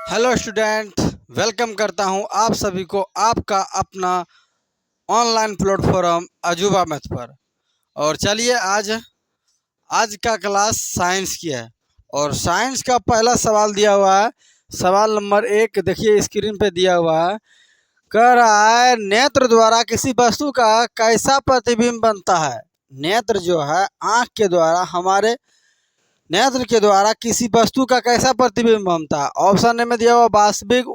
Hello student, welcome करता हूं आप सभी को आपका अपना ऑनलाइन प्लेटफॉर्म अजूबा मैथ पर। और चलिए आज आज का क्लास साइंस की है और साइंस का पहला सवाल दिया हुआ है। सवाल नंबर 1 देखिए स्क्रीन पे दिया हुआ है। कह रहा है नेत्र द्वारा किसी वस्तु का कैसा प्रतिबिंब बनता है। नेत्र जो है आँख के द्वारा हमारे नेत्र के द्वारा किसी वस्तु का कैसा प्रतिबिंब बनता है। ऑप्शन ए में दिया हुआ वास्तविक,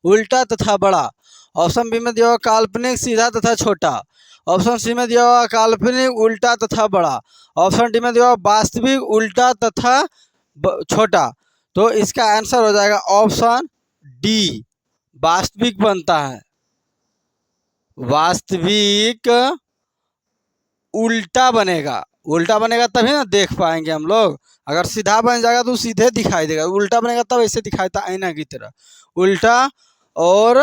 उल्टा तथा बड़ा। ऑप्शन बी में दिया हुआ काल्पनिक, सीधा तथा छोटा। ऑप्शन सी में दिया हुआ काल्पनिक, उल्टा तथा बड़ा। ऑप्शन डी में दिया हुआ वास्तविक, उल्टा तथा छोटा। तो इसका आंसर हो जाएगा ऑप्शन डी, वास्तविक बनता है। वास्तविक उल्टा बनेगा, उल्टा बनेगा तभी ना देख पाएंगे हम लोग। अगर सीधा बन जाएगा तो सीधे दिखाई देगा, उल्टा बनेगा तब ऐसे दिखाई देता आईना की तरह उल्टा। और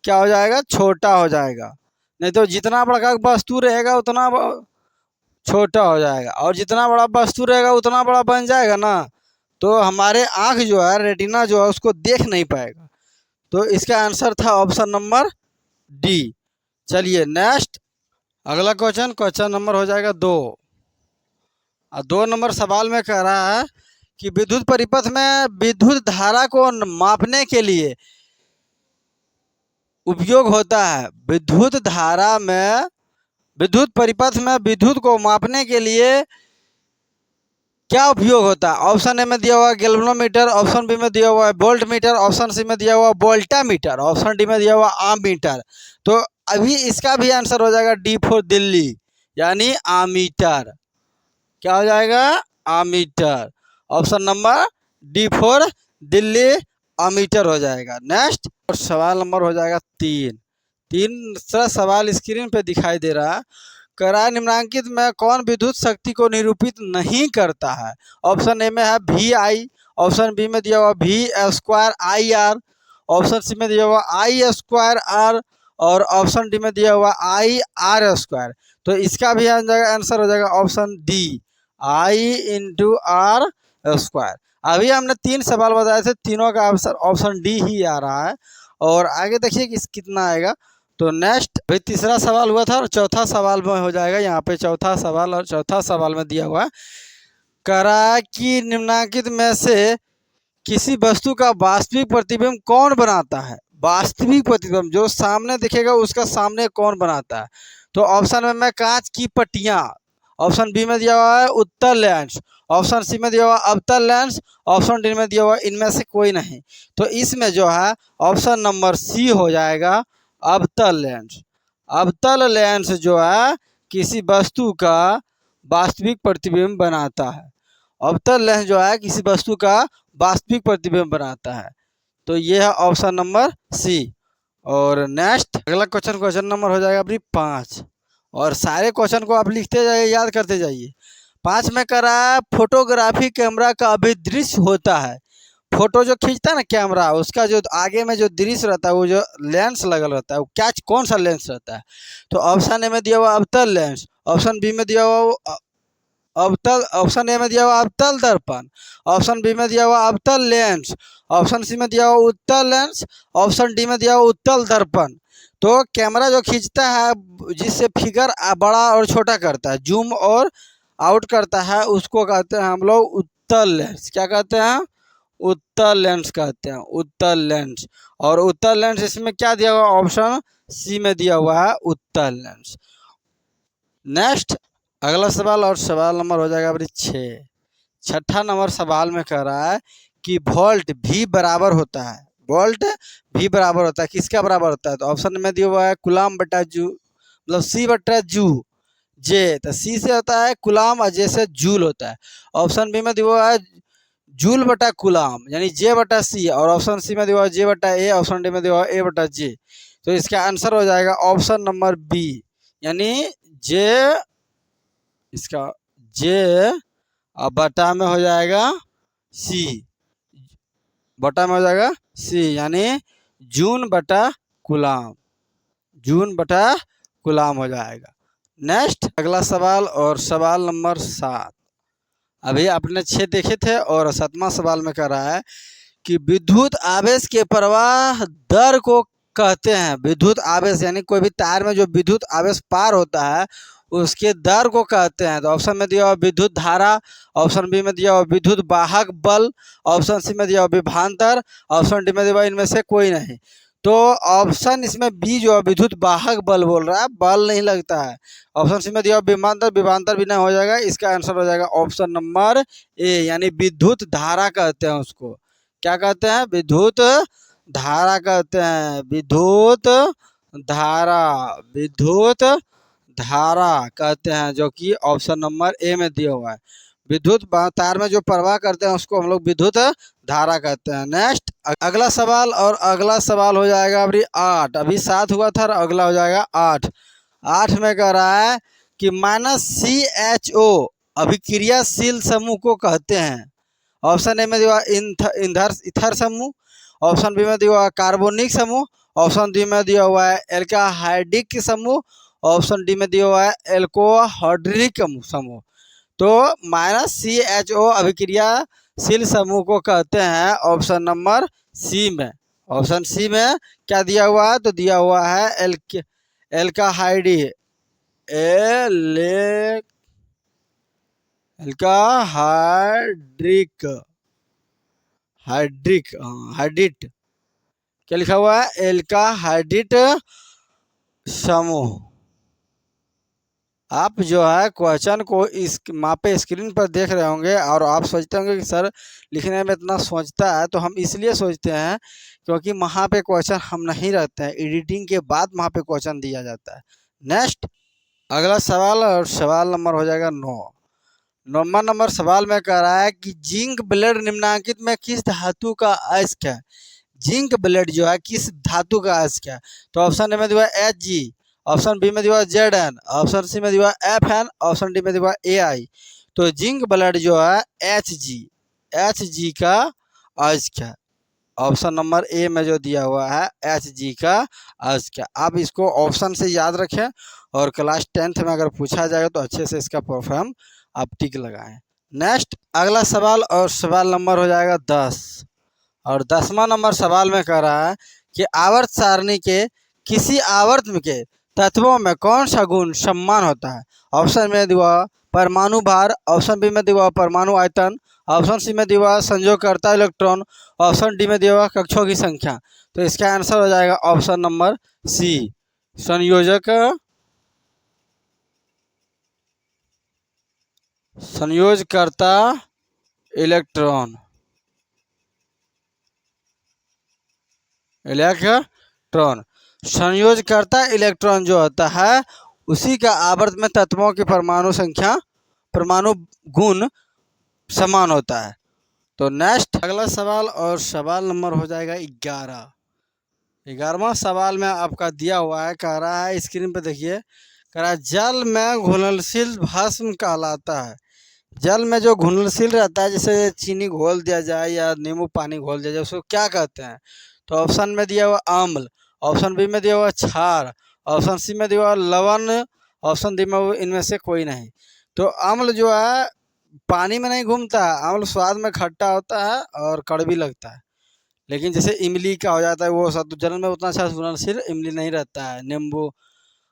क्या हो जाएगा, छोटा हो जाएगा। नहीं तो जितना बड़ा वस्तु रहेगा उतना छोटा हो जाएगा, और जितना बड़ा वस्तु रहेगा उतना बड़ा बन जाएगा ना। तो हमारे आँख जो है, रेटिना जो है, उसको देख नहीं पाएगा। तो इसका आंसर था ऑप्शन नंबर डी। चलिए नेक्स्ट अगला क्वेश्चन नंबर हो जाएगा 2। और 2 नंबर सवाल में कह रहा है कि विद्युत परिपथ में विद्युत धारा को मापने के लिए उपयोग होता है। विद्युत धारा में विद्युत परिपथ में विद्युत को मापने के लिए क्या उपयोग होता है। ऑप्शन ए में दिया हुआ गैल्वेनोमीटर, ऑप्शन बी में दिया हुआ है वोल्ट मीटर, ऑप्शन सी में दिया हुआ वोल्टामीटर, ऑप्शन डी में दिया हुआ आमीटर। तो अभी इसका भी आंसर हो जाएगा डी फॉर दिल्ली, यानी आमीटर। क्या हो जाएगा, ammeter. Option number D for Delhi, ammeter हो जाएगा। नेक्स्ट और सवाल नंबर हो जाएगा 3। तीसरा सवाल स्क्रीन पे दिखाई दे रहा है। कह निम्नलिखित में कौन विद्युत शक्ति को निरूपित नहीं करता है। ऑप्शन ए में है वी आई, ऑप्शन बी में दिया हुआ V square I R, option C में दिया हुआ आई स्क्वायर आर, और ऑप्शन डी में दिया हुआ आई आर स्क्वायर। तो इसका भी आंसर हो जाएगा option D, I into R square. अभी हमने 3 सवाल बताए थे, तीनों का आंसर ऑप्शन डी ही आ रहा है। और आगे देखिए कि कितना आएगा। तो नेक्स्ट भाई तीसरा सवाल हुआ था और चौथा सवाल में हो जाएगा। यहाँ पे चौथा सवाल और चौथा सवाल में दिया हुआ है। कह रहा है कि निम्नलिखित में से किसी वस्तु का वास्तविक प्रतिबिंब कौन बनाता है। वास्तविक प्रतिबिंब जो सामने दिखेगा उसका सामने कौन बनाता है। तो ऑप्शन में कांच की पट्टियाँ, ऑप्शन बी में दिया हुआ है उत्तल लेंस, ऑप्शन सी में दिया हुआ अवतल लेंस, ऑप्शन डी में दिया हुआ इनमें से कोई नहीं। तो इसमें जो है ऑप्शन नंबर सी हो जाएगा अवतल लेंस। अवतल लेंस जो है किसी वस्तु का वास्तविक प्रतिबिंब बनाता है। अवतल लेंस जो है किसी वस्तु का वास्तविक प्रतिबिंब बनाता है। तो ये है ऑप्शन नंबर सी। और नेक्स्ट अगला क्वेश्चन नंबर हो जाएगा अपनी 5। और सारे क्वेश्चन को आप लिखते जाइए, याद करते जाइए। 5 में कह रहा है फोटोग्राफी कैमरा का अभिदृश्य होता है। फोटो जो खींचता है ना कैमरा, उसका जो आगे में जो दृश्य रहता है, वो जो लेंस लगल रहता है, वो क्या कौन सा लेंस रहता है। तो ऑप्शन ए में दिया हुआ अवतल लेंस, ऑप्शन बी में दिया हुआ अवतल, ऑप्शन ए में दिया हुआ अवतल दर्पण, ऑप्शन बी में दिया हुआ अवतल लेंस, ऑप्शन सी में दिया हुआ उत्तल लेंस, ऑप्शन डी में दिया हुआ उत्तल दर्पण। तो कैमरा जो खींचता है, जिससे फिगर बड़ा और छोटा करता है, जूम और आउट करता है, उसको कहते हैं हम लोग उत्तल लेंस। क्या कहते हैं, उत्तल लेंस कहते हैं, उत्तल लेंस। और उत्तल लेंस इसमें क्या दिया हुआ, ऑप्शन सी में दिया हुआ है उत्तल लेंस। नेक्स्ट अगला सवाल और सवाल नंबर हो जाएगा अपनी 6। छठा नंबर सवाल में कह रहा है कि वोल्ट भी बराबर होता है। वोल्ट भी बराबर होता है, किसका बराबर होता है। तो ऑप्शन में दिया हुआ है कुलाम बटा जू, मतलब सी बटा जू जे। तो सी से होता है कुलाम और जे से जूल होता है। ऑप्शन बी में दिया हुआ है जूल बटा कुलाम, यानी जे बटा सी, और ऑप्शन सी में दिया हुआ जे बटा ए, ऑप्शन डी में दिया हुआ ए बटा जे। तो इसका आंसर हो जाएगा ऑप्शन नंबर बी, यानी जे, इसका जे और बटा में हो जाएगा सी, बटा में हो जाएगा सी, यानी जून बटा कुलाम, जून बटा कुलाम हो जाएगा। नेक्स्ट अगला सवाल और सवाल नंबर 7। अभी आपने 6 देखे थे और 7वां सवाल में कह रहा है कि विद्युत आवेश के प्रवाह दर को कहते हैं। विद्युत आवेश यानी कोई भी तार में जो विद्युत आवेश पार होता है उसके दर को कहते हैं। तो ऑप्शन में दिया हुआ विद्युत धारा, ऑप्शन बी में दिया हुआ विद्युत वाहक बल, ऑप्शन सी में दिया हुआ विभवांतर, ऑप्शन डी में दिया हुआ इनमें से कोई नहीं। तो ऑप्शन इसमें बी जो है विद्युत वाहक बल बोल रहा है, बल नहीं लगता है। ऑप्शन सी में दिया हुआ विभवांतर, विभवांतर भी नहीं हो जाएगा। इसका आंसर हो जाएगा ऑप्शन नंबर ए यानी विद्युत धारा कहते हैं उसको। क्या कहते हैं? विद्युत धारा कहते हैं। विद्युत धारा, विद्युत धारा कहते हैं, जो कि ऑप्शन नंबर ए में दिया हुआ है। विद्युत तार में जो प्रवाह करते हैं उसको हम लोग विद्युत धारा कहते हैं। नेक्स्ट अगला सवाल, और अगला सवाल हो जाएगा अभी 8। अभी 7 हुआ था और अगला हो जाएगा 8। 8 में कह रहा है कि -CHO अभिक्रियाशील समूह को कहते हैं। ऑप्शन ए में दिया ईथर समूह, ऑप्शन बी में दिया हुआ कार्बोनिक समूह, ऑप्शन डी में दिया हुआ है एल्काहाइडिक समूह, ऑप्शन डी में दिया हुआ है एल्कोहाइड्रिक समूह। तो -CHO अभिक्रियाशील समूह को कहते हैं ऑप्शन नंबर सी में। ऑप्शन सी में क्या दिया हुआ है? तो दिया हुआ है एल्काहाइडिक हाइड्रिट क्या लिखा हुआ है? एल्काहाइड्रिट समूह। आप जो है क्वेश्चन को इस मापे स्क्रीन पर देख रहे होंगे और आप सोचते होंगे कि सर लिखने में इतना सोचता है। तो हम इसलिए सोचते हैं क्योंकि वहाँ पे क्वेश्चन हम नहीं रखते हैं, एडिटिंग के बाद वहाँ पे क्वेश्चन दिया जाता है। नेक्स्ट अगला सवाल, और सवाल नंबर हो जाएगा 9। 9वां नंबर सवाल में कह रहा है कि जिंक ब्लेड निम्नलिखित में किस धातु का अयस्क है? जिंक ब्लेड जो है किस धातु का अयस्क है? तो ऑप्शन ए में दिया Hg, ऑप्शन बी में दिया Zn, ऑप्शन सी में दिया Fn, ऑप्शन डी में दिया Ai। तो जिंक ब्लेड जो है Hg का अयस्क है। ऑप्शन नंबर ए में जो दिया हुआ है Hg का अयस्क है। आप इसको ऑप्शन से याद रखें और क्लास 10th में अगर पूछा जाएगा तो अच्छे से इसका परफॉर्म आप टिक लगाएं। नेक्स्ट अगला सवाल, और सवाल नंबर हो जाएगा 10। और 10वां नंबर सवाल में कह रहा है कि आवर्त सारणी के किसी आवर्त के तत्वों में कौन सा गुण समान होता है? ऑप्शन में दिया परमाणु भार, ऑप्शन बी में दिया परमाणु आयतन, ऑप्शन सी में दिया संयोगकर्ता इलेक्ट्रॉन, ऑप्शन डी में दिया कक्षों की संख्या। तो इसका आंसर हो जाएगा ऑप्शन नंबर सी संयोजकर्ता इलेक्ट्रॉन। संयोजकर्ता इलेक्ट्रॉन जो होता है उसी का आवर्त में तत्वों की परमाणु संख्या, परमाणु गुण समान होता है। तो नेक्स्ट अगला सवाल, और सवाल नंबर हो जाएगा 11। 11वां सवाल में आपका दिया हुआ है, कह रहा है स्क्रीन पे देखिए, कह रहा है जल में घुलनशील भस्म कहलाता है। जल में जो घुलनशील रहता है, जैसे चीनी घोल दिया जाए या नींबू पानी घोल दिया जाए, उसको क्या कहते हैं? तो ऑप्शन में दिया हुआ अम्ल, ऑप्शन बी में दिया हुआ क्षार, ऑप्शन सी में दिया हुआ लवण, ऑप्शन डी में इनमें से कोई नहीं। तो अम्ल जो है पानी में नहीं घूमता है। अम्ल स्वाद में खट्टा होता है और कड़वी लगता है। लेकिन जैसे इमली का हो जाता है वो सब जल में उतना अच्छा घुलनशील इमली नहीं रहता है, नींबू।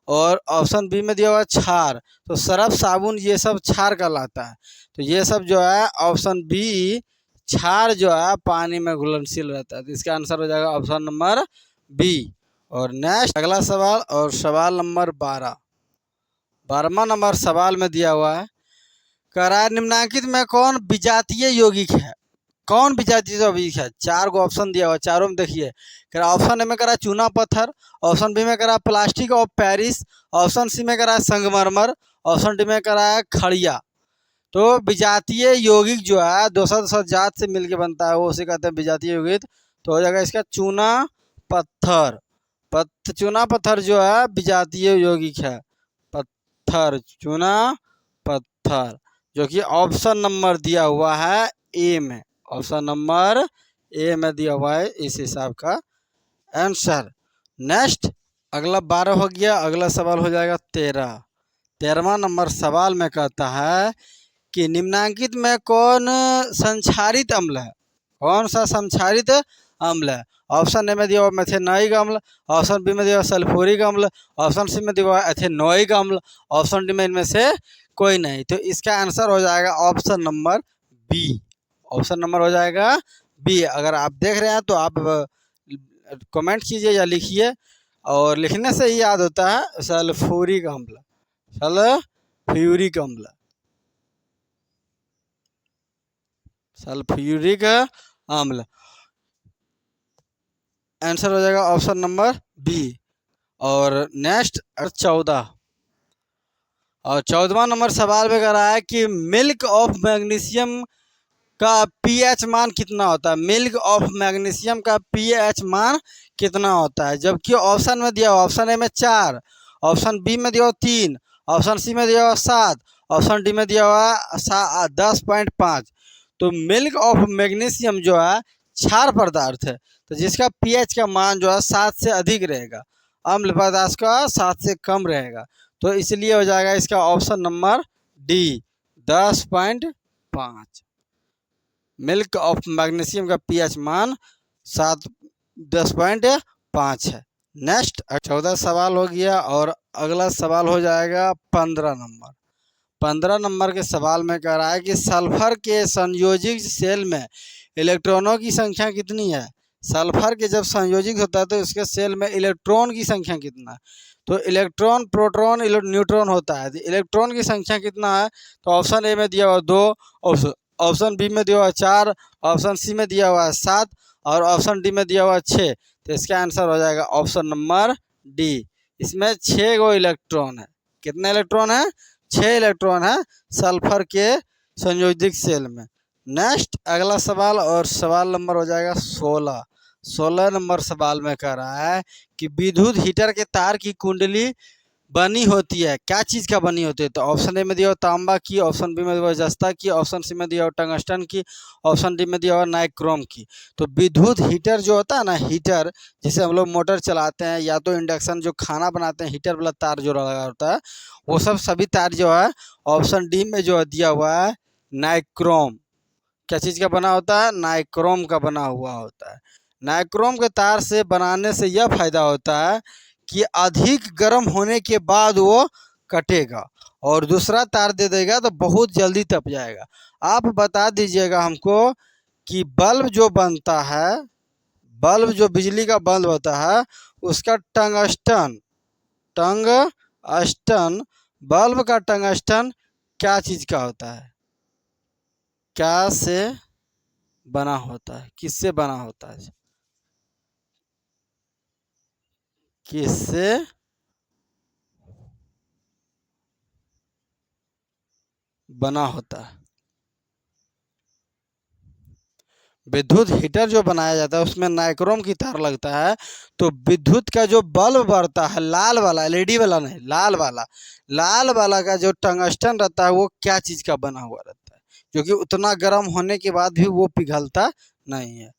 और ऑप्शन बी में दिया हुआ क्षार, तो सरफ साबुन ये सब क्षार कहलाता है। तो ये सब जो है ऑप्शन बी क्षार जो है पानी में घुलनशील रहता है। तो इसका आंसर हो जाएगा ऑप्शन नंबर बी। और नेक्स्ट अगला सवाल, और सवाल नंबर 12। 12वां नंबर सवाल में दिया हुआ है, कह रहा है निम्नलिखित में कौन विजातीय यौगिक है? कौन विजातीय यौगिक है? 4 गो ऑप्शन दिया हुआ है, चारों में देखिए। कह रहा ऑप्शन ए में कह रहा चूना पत्थर, ऑप्शन बी में कह रहा plastic of Paris, option C में कह रहा संगमरमर, ऑप्शन डी में कह रहा है खड़िया। तो विजातीय यौगिक जो है दूसरा जात से मिलके बनता है, वो उसे कहते हैं विजातीय यौगिक। तो हो जाएगा इसका चूना पत्थर। चूना पत्थर जो है विजातीय यौगिक है। चूना पत्थर, जो कि ऑप्शन नंबर दिया हुआ है ए में। ऑप्शन नंबर ए में दिया हुआ है इस हिसाब का आंसर। नेक्स्ट अगला 12 हो गया। अगला सवाल हो जाएगा 13। 13वां नंबर सवाल में कहता है कि निम्नलिखित में कौन संक्षारित अम्ल है? कौन सा समक्षारित अम्ल है? ऑप्शन ए में दिया हुआ मेथेनॉइक अम्ल, ऑप्शन बी में दिया हुआ सल्फ्यूरिक अम्ल, ऑप्शन सी में दिया हुआ एथेनोइक अम्ल, ऑप्शन डी में इनमें से कोई नहीं। तो इसका आंसर हो जाएगा option number B. Option number हो जाएगा बी। अगर आप देख रहे हैं तो आप कमेंट कीजिए या लिखिए, और लिखने से ही याद होता है सल्फ्यूरिक अम्ल, सल्फ्यूरिक अम्ल, सल्फ्यूरिक अम्ल। आंसर हो जाएगा ऑप्शन नंबर बी। और नेक्स्ट 14, और 14वां नंबर सवाल में कह रहा है कि मिल्क ऑफ मैग्नीशियम का पीएच मान कितना होता है? मिल्क ऑफ मैग्नीशियम का पीएच मान कितना होता है? जबकि ऑप्शन में दिया हुआ, ऑप्शन ए में 4, ऑप्शन बी में दिया हुआ 3, ऑप्शन सी में दिया हुआ 7, ऑप्शन डी में दिया हुआ 10.5। तो मिल्क ऑफ मैग्नीशियम जो है क्षार पदार्थ है, तो जिसका पीएच का मान जो है 7 से अधिक रहेगा, अम्ल पदार्थ का 7 से कम रहेगा। तो इसलिए हो जाएगा इसका option number D 10.5। Milk of magnesium का पीएच मान 10.5 है। नेक्स्ट 14 सवाल हो गया, और अगला सवाल हो जाएगा 15 नंबर। 15 नंबर के सवाल में कह रहा है कि सल्फर के संयोजित सेल में इलेक्ट्रॉनों की संख्या कितनी है? सल्फर के जब संयोजित होता है तो उसके सेल में इलेक्ट्रॉन की संख्या कितना है? तो इलेक्ट्रॉन, प्रोटॉन, न्यूट्रॉन होता है, तो इलेक्ट्रॉन की संख्या कितना है? तो ऑप्शन ए में दिया हुआ 2, ऑप्शन बी में दिया हुआ 4, ऑप्शन सी में दिया हुआ 7, और ऑप्शन डी में दिया हुआ 6। तो इसका आंसर हो जाएगा ऑप्शन नंबर डी। इसमें 6 गो इलेक्ट्रॉन है। कितने इलेक्ट्रॉन है? 6 इलेक्ट्रॉन है सल्फर के संयोजित सेल में। नेक्स्ट अगला सवाल, और सवाल नंबर हो जाएगा 16। 16 नंबर सवाल में कह रहा है कि विद्युत हीटर के तार की कुंडली बनी होती है, क्या चीज़ का बनी होती है? तो ऑप्शन ए में दिया हुआ तांबा की, ऑप्शन बी में दिया हुआ जस्ता की, ऑप्शन सी में दिया हुआ टंगस्टन की, ऑप्शन डी में दिया हुआ नाइक्रोम की। तो विद्युत हीटर जो होता है ना, हीटर जिसे हम लोग मोटर चलाते हैं, या तो इंडक्शन जो खाना बनाते हैं, हीटर वाला तार जो लगा होता है, वो सभी तार जो है ऑप्शन डी में जो दिया हुआ है नाइक्रोम। क्या चीज़ का बना होता है? नाइक्रोम का बना हुआ होता है। नाइक्रोम के तार से बनाने से यह फायदा होता है कि अधिक गर्म होने के बाद वो कटेगा, और दूसरा तार दे देगा तो बहुत जल्दी तप जाएगा। आप बता दीजिएगा हमको कि बल्ब जो बनता है, बल्ब जो बिजली का बल्ब होता है, उसका टंगस्टन बल्ब का टंगस्टन क्या चीज़ का होता है? क्या से बना होता है? किससे बना होता है? किससे बना होता है? विद्युत हीटर जो बनाया जाता है उसमें नाइक्रोम की तार लगता है। तो विद्युत का जो बल्ब बढ़ता है, लाल वाला, एलईडी वाला नहीं, लाल वाला का जो टंगस्टन रहता है, वो क्या चीज़ का बना हुआ रहता है, जो कि उतना गर्म होने के बाद भी वो पिघलता नहीं है?